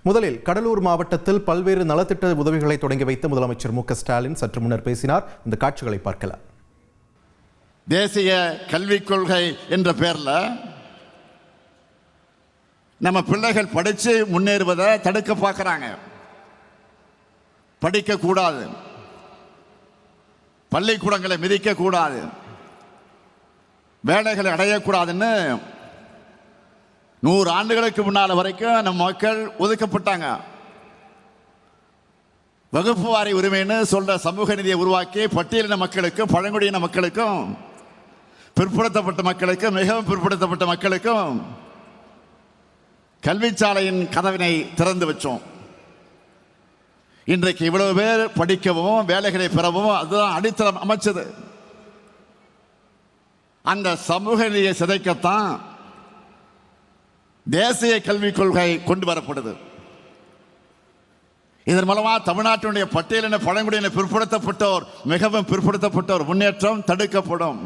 முதலில் கடலூர் மாவட்டத்தில் பல்வேறு நலத்திட்ட உதவிகளை தொடங்கி வைத்த முதலமைச்சர் மு க ஸ்டாலின் சற்று முன்னர் பேசினார். இந்த காட்சிகளை பார்க்கலாம். தேசிய கல்விக் கொள்கை என்ற பெயர்ல நம்ம பிள்ளைகள் படிச்சு முன்னேறுவதை தடுக்க பார்க்கறாங்க. படிக்க கூடாது, பள்ளிக்கூடங்களை மிதிக்க கூடாது, வேலைகளை அடையக்கூடாதுன்னு 100 ஆண்டுகளுக்கு முன்னால் வரைக்கும் நம்ம மக்கள் ஒதுக்கப்பட்டாங்க. வகுப்பு வாரி உரிமைன்னு சொல்ற சமூக நீதியை உருவாக்கி பட்டியலின மக்களுக்கும் பழங்குடியின மக்களுக்கும் பிற்படுத்தப்பட்ட மக்களுக்கும் மிகவும் பிற்படுத்தப்பட்ட மக்களுக்கும் கல்விச்சாலையின் கதவினை திறந்து வச்சோம். இன்றைக்கு இவ்வளவு பேர் படிக்கவும் வேலைகளை பெறவும் அதுதான் அடித்தளம் அமைச்சது. அந்த சமூக நீதியை சிதைக்கத்தான் தேசிய கல்விக் கொள்கை கொண்டு வரப்படுது. இதன் மூலமா தமிழ்நாட்டினுடைய பட்டியலின பழங்குடியின பிற்படுத்தப்பட்டோர் மிகவும் பிற்படுத்தப்பட்டோர் முன்னேற்றம் தடுக்கப்படும்.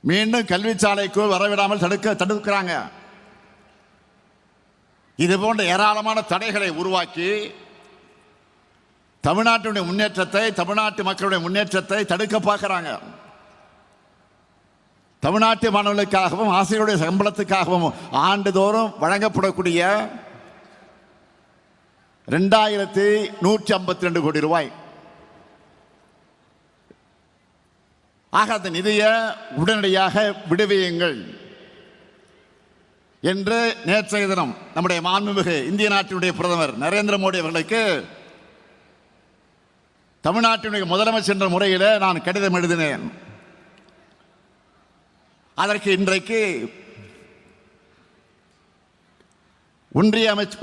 மீண்டும் கல்விச்சாலைக்கு வரவிடாமல் தடுக்கிறாங்க. இது போன்ற ஏராளமான தடைகளை உருவாக்கி தமிழ்நாட்டினுடைய முன்னேற்றத்தை, தமிழ்நாட்டு மக்களுடைய முன்னேற்றத்தை தடுக்க பார்க்கிறாங்க. தமிழ்நாட்டு மாணவர்களுக்காகவும் ஆசிரியருடைய சம்பளத்துக்காகவும் ஆண்டுதோறும் வழங்கப்படக்கூடிய 2152 கோடி ரூபாய் ஆக அந்த நிதியை உடனடியாக விடுவியுங்கள் என்று நேற்றைய தினம் நம்முடைய மாண்புமிகு இந்திய நாட்டினுடைய பிரதமர் நரேந்திர மோடி அவர்களுக்கு தமிழ்நாட்டினுடைய முதலமைச்சர் என்ற முறையில் நான் கடிதம் எழுதினேன். அதற்கு இன்றைக்கு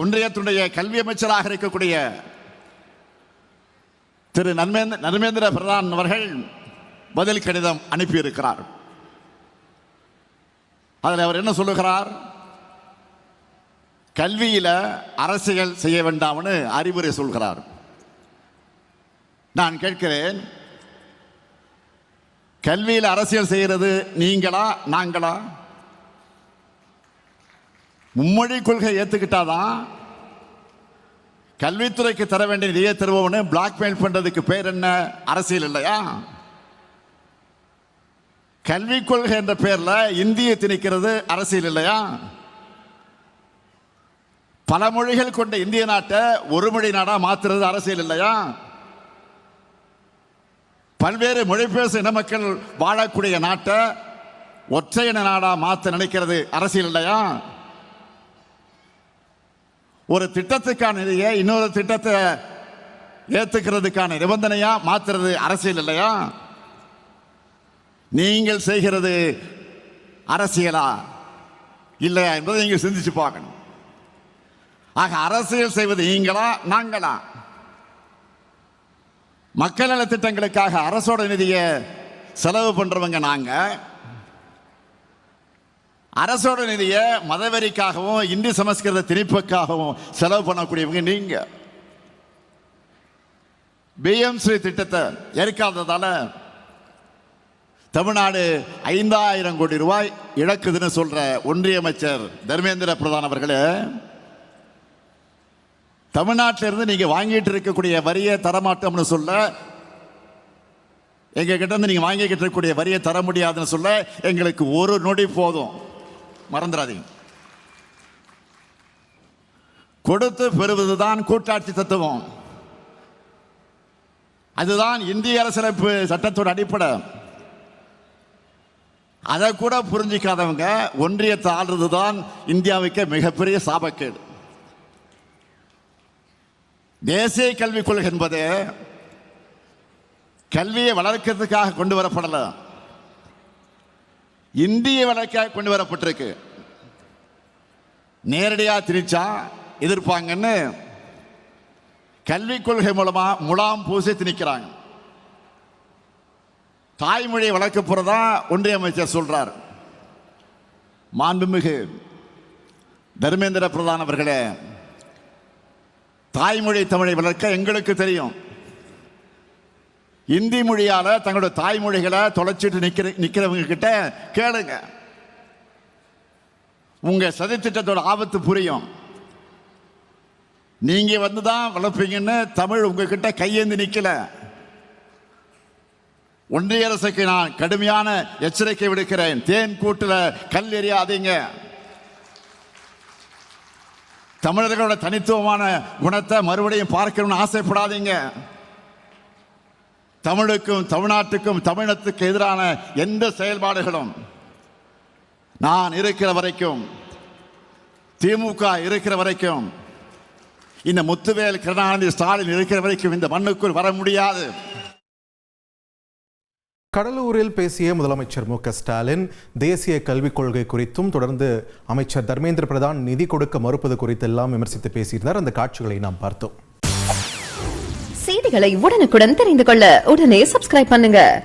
ஒன்றியத்தினுடைய கல்வி அமைச்சராக இருக்கக்கூடிய திரு நர்மேந்திர பிரதான் அவர்கள் பதில் கடிதம் அனுப்பியிருக்கிறார். அதில் அவர் என்ன சொல்லுகிறார்? கல்வியில அரசியல் செய்ய வேண்டாம்னு அறிவுரை சொல்கிறார். நான் கேட்கிறேன், கல்வியில் அரசியல் செய்கிறது நீங்களா நாங்களா? மும்மொழி கொள்கை ஏத்துக்கிட்டாதான் கல்வித்துறைக்கு தர வேண்டிய நிதியை தருவோம்னு பிளாக்மெயில் பண்றதுக்கு பேர் என்ன? அரசியல் இல்லையா? கல்விக் கொள்கை என்ற பெயர்ல இந்தியை திணிக்கிறது அரசியல் இல்லையா? பல மொழிகள் கொண்ட இந்திய நாட்டை ஒரு மொழி நாடா மாத்துறது அரசியல் இல்லையா? பல்வேறு மொழி பேசும் இன மக்கள் வாழக்கூடிய நாட்டை ஒற்றை இன நாடா மாற்ற நினைக்கிறது அரசியல் இல்லையா? ஒரு திட்டத்துக்கான நிதியை இன்னொரு திட்டத்தை ஏத்துக்கிறதுக்கான நிபந்தனையா மாத்துறது அரசியல் இல்லையா? நீங்கள் செய்கிறது அரசியலா இல்லையா என்பதை நீங்கள் சிந்திச்சு பார்க்கணும். ஆக அரசியல் செய்வது நீங்களா நாங்களா? மக்கள் நல திட்டங்களுக்காக அரசோட நிதியை செலவு பண்றவங்க நாங்க, அரசோட நிதியை மதவெறிக்காகவும் இந்தி சமஸ்கிருத திணிப்புக்காகவும் செலவு பண்ணக்கூடியவங்க நீங்க. பிஎம்ஸ்ரீ திட்டத்தை ஏற்காததால தமிழ்நாடு 5000 கோடி ரூபாய் இழக்குதுன்னு சொல்ற ஒன்றிய அமைச்சர் தர்மேந்திர பிரதான் அவர்களே, தமிழ்நாட்டிலிருந்து நீங்க வாங்கிட்டு இருக்கக்கூடிய வரியை தரமாட்டோம்னு சொல்ல, எங்க கிட்ட இருந்து நீங்க வாங்கிக்கிட்டு இருக்கக்கூடிய வரியை தர முடியாதுன்னு சொல்ல எங்களுக்கு ஒரு நொடி போதும். மறந்துடாதீங்க. கொடுத்து பெறுவதுதான் கூட்டாட்சி தத்துவம். அதுதான் இந்திய அரசியலமைப்பு சட்டத்தோட அடிப்படை. அதை கூட புரிஞ்சிக்காதவங்க ஒன்றியத்தை ஆள்றதுதான் இந்தியாவுக்கு மிகப்பெரிய சாபக்கேடு. தேசிய கல்விக் கொள்கை என்பது கல்வியை வளர்க்கிறதுக்காக கொண்டு வரப்படல, இந்திய வளர்க்க கொண்டு வரப்பட்டிருக்கு. நேரடியாக திரிச்சா எதிர்ப்பாங்கன்னு கல்விக் கொள்கை மூலமா முலாம் பூசி திணிக்கிறாங்க. தாய்மொழியை வளர்க்க போறதா ஒன்றிய அமைச்சர் சொல்றார். மாண்புமிகு தர்மேந்திர பிரதான் அவர்களே, தாய்மொழி தமிழை வளர்க்க எங்களுக்கு தெரியும். இந்தி மொழியால தங்களுடைய தாய்மொழிகளை தொலைச்சிட்டு நிக்கிறவங்க கிட்ட கேளுங்க. உங்க சதித்திட்டத்தோட ஆபத்து புரியும். நீங்க வந்துதான் வளர்ப்பீங்கன்னு தமிழ் உங்ககிட்ட கையேந்தி நிக்கல. ஒன்றிய அரசுக்கு நான் கடுமையான எச்சரிக்கை விடுக்கிறேன். தேன் கூட்டுல கல் எறியாதீங்க. தமிழர்களோட தனித்துவமான குணத்தை மறுபடியும் பார்க்கணும்னு ஆசைப்படாதீங்க. தமிழுக்கும் தமிழ்நாட்டுக்கும் தமிழத்துக்கு எதிரான எந்த செயல்பாடுகளும் நான் இருக்கிற வரைக்கும், திமுக இருக்கிற வரைக்கும், இந்த முத்துவேல் கருணாநிதி ஸ்டாலின் இருக்கிற வரைக்கும் இந்த மண்ணுக்குள் வர முடியாது. கடலூரில் பேசிய முதலமைச்சர் மு.க.ஸ்டாலின் தேசிய கல்விக் கொள்கை குறித்தும் தொடர்ந்து அமைச்சர் தர்மேந்திர பிரதான் நிதி கொடுக்க மறுப்பது குறித்தெல்லாம் விமர்சித்து பேசியிருந்தார். அந்த காட்சிகளை நாம் பார்த்தோம். செய்திகளை உடனுக்குடன் தெரிந்து கொள்ள உடனே சப்ஸ்கிரைப் பண்ணுங்க.